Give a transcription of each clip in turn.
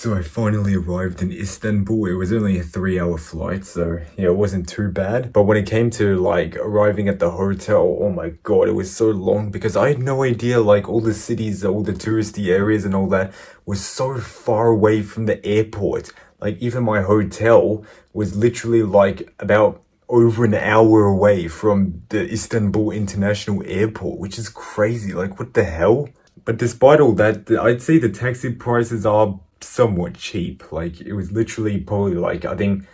So I finally arrived in Istanbul. It was only a 3 hour flight, so yeah, it wasn't too bad. But when it came to like arriving at the hotel, oh my god, it was so long because I had no idea like all the cities, all the touristy areas and all that was so far away from the airport. Like even my hotel was literally like about over an hour away from the Istanbul International Airport, which is crazy. Like what the hell? But despite all that, I'd say the taxi prices are somewhat cheap. Like it was literally probably like I think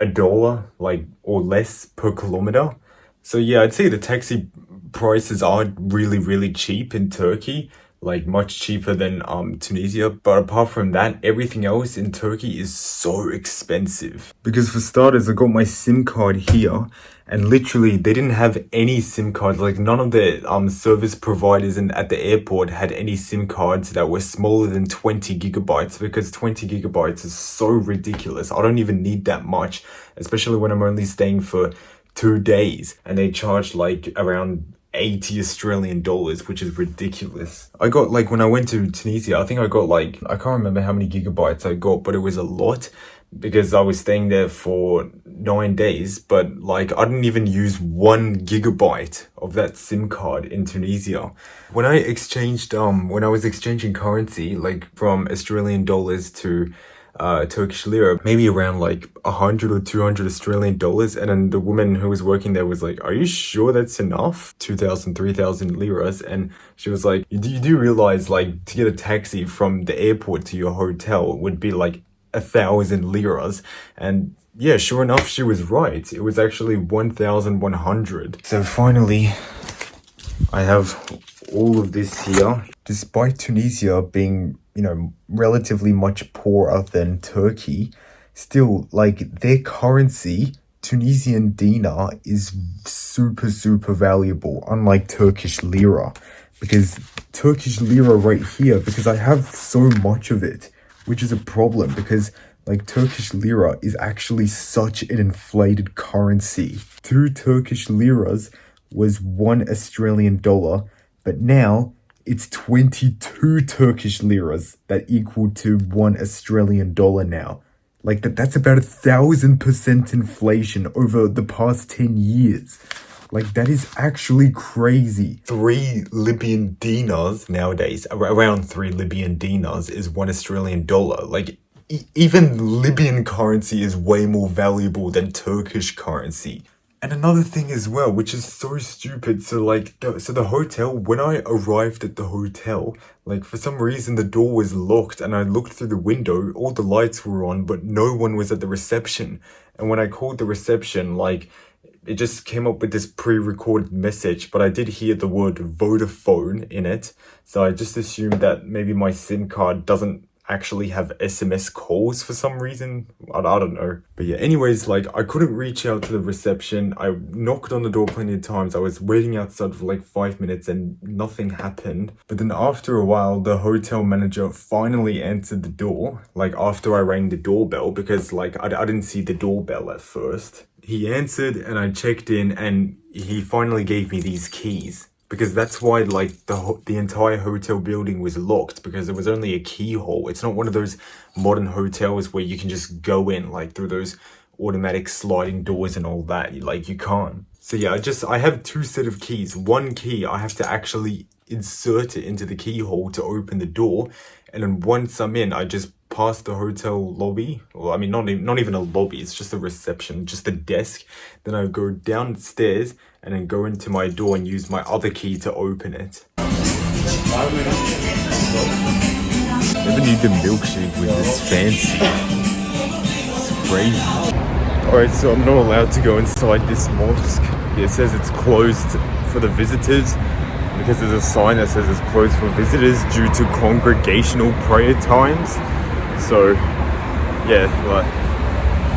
$1 like or less per kilometer. So yeah, I'd say the taxi prices are really cheap in Turkey, like much cheaper than Tunisia. But apart from that, everything else in Turkey is so expensive. Because for starters, I got my SIM card here, and literally they didn't have any SIM cards. Like none of the service providers at the airport had any SIM cards that were smaller than 20 gigabytes, because 20 gigabytes is so ridiculous. I don't even need that much, especially when I'm only staying for 2 days and they charge like around 80 Australian dollars, which is ridiculous. I got like when I went to Tunisia, I think I got like, I can't remember how many gigabytes I got, but it was a lot because I was staying there for 9 days. But like I didn't even use 1 gigabyte of that SIM card in Tunisia. When I was exchanging currency, like from Australian dollars to Turkish lira, maybe around like 100 or 200 Australian dollars. And then the woman who was working there was like, are you sure that's enough? 2,000, 3,000 liras. And she was like, you do realize like to get a taxi from the airport to your hotel would be like 1,000 liras. And yeah, sure enough, she was right. It was actually 1,100. So finally, I have all of this here. Despite Tunisia being, relatively much poorer than Turkey, still, like, their currency, Tunisian dinar, is super valuable, unlike Turkish lira. Because Turkish lira right here, because I have so much of it, which is a problem, because like Turkish lira is actually such an inflated currency. 2 Turkish liras was 1 Australian dollar, but now it's 22 Turkish liras that equal to 1 Australian dollar now. Like that's about 1,000% inflation over the past 10 years. Like that is actually crazy. 3 Libyan dinars nowadays, around 3 Libyan dinars is 1 Australian dollar. Like even Libyan currency is way more valuable than Turkish currency. And another thing as well, which is so stupid, so the hotel, when I arrived at the hotel, like for some reason the door was locked and I looked through the window, all the lights were on, but no one was at the reception. And when I called the reception, like it just came up with this pre-recorded message, but I did hear the word Vodafone in it. So I just assumed that maybe my SIM card doesn't actually have SMS calls for some reason. I don't know. But yeah, anyways, like I couldn't reach out to the reception. I knocked on the door plenty of times. I was waiting outside for like 5 minutes and nothing happened. But then after a while, the hotel manager finally answered the door. Like after I rang the doorbell, because like I didn't see the doorbell at first. He answered and I checked in and he finally gave me these keys. Because that's why like the entire hotel building was locked, because there was only a keyhole. It's not one of those modern hotels where you can just go in like through those automatic sliding doors and all that. Like you can't. So yeah, I have 2 set of keys. One key I have to actually insert it into the keyhole to open the door, and then once I'm in, I just pass the hotel lobby. Well, I mean, not even a lobby. It's just a reception, just a desk. Then I go downstairs and then go into my door and use my other key to open it. Never need the milkshake with this fancy. It's crazy. Alright, so I'm not allowed to go inside this mosque. It says it's closed for the visitors, because there's a sign that says it's closed for visitors due to congregational prayer times. So yeah,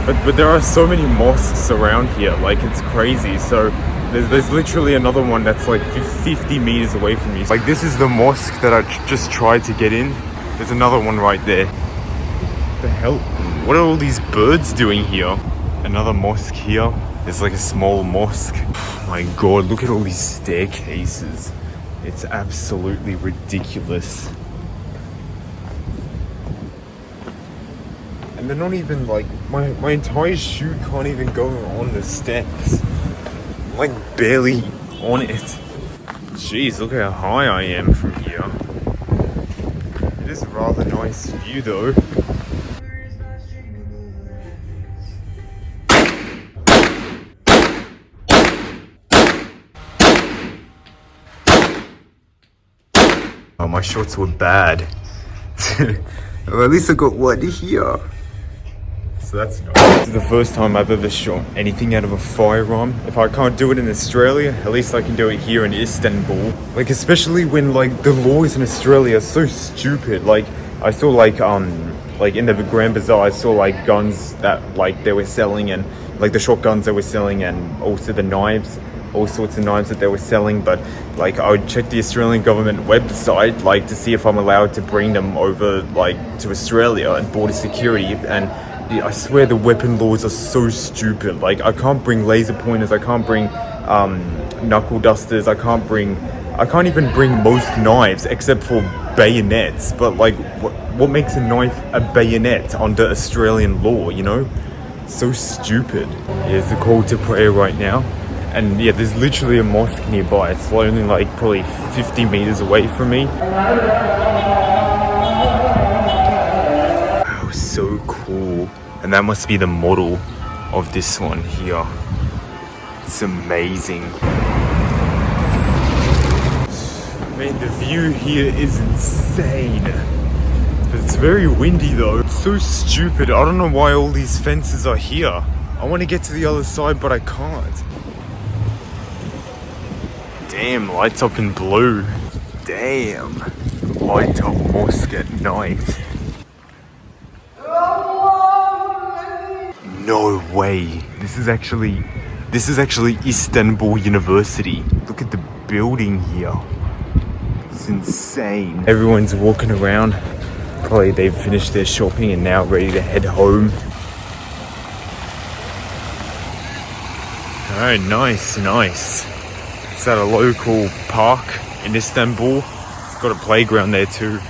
but there are so many mosques around here, like it's crazy. So there's literally another one that's like 50 meters away from me. Like this is the mosque that I just tried to get in. There's another one right there. What the hell? What are all these birds doing here? Another mosque here. There's like a small mosque. Oh my god, look at all these staircases. It's absolutely ridiculous. they're not even like, my entire shoe can't even go on the steps. I'm like barely on it. Jeez, look how high I am from here. It is a rather nice view though. Oh, my shorts were bad. Well, at least I got one here. So that's nice. This is the first time I've ever shot anything out of a firearm. If I can't do it in Australia, at least I can do it here in Istanbul. Like, especially when like the laws in Australia are so stupid. Like, I saw like in the Grand Bazaar, I saw like guns that like they were selling, and like the shotguns they were selling, and also the knives, all sorts of knives that they were selling. But like I would check the Australian government website like to see if I'm allowed to bring them over like to Australia and border security, and I swear the weapon laws are so stupid. Like, I can't bring laser pointers, I can't bring knuckle dusters, I can't even bring most knives except for bayonets. But like, what makes a knife a bayonet under Australian law, you know? It's so stupid. Here's the call to prayer right now. And yeah, there's literally a mosque nearby. It's only like probably 50 meters away from me. Wow, so cool. And that must be the model of this one here. It's amazing. Man, the view here is insane. It's very windy though. It's so stupid. I don't know why all these fences are here. I want to get to the other side, but I can't. Damn, lights up in blue. Damn. Light up mosque at night. No way. This is actually Istanbul University. Look at the building here. It's insane. Everyone's walking around. Probably they've finished their shopping and now ready to head home. Oh, nice. It's at a local park in Istanbul. It's got a playground there too.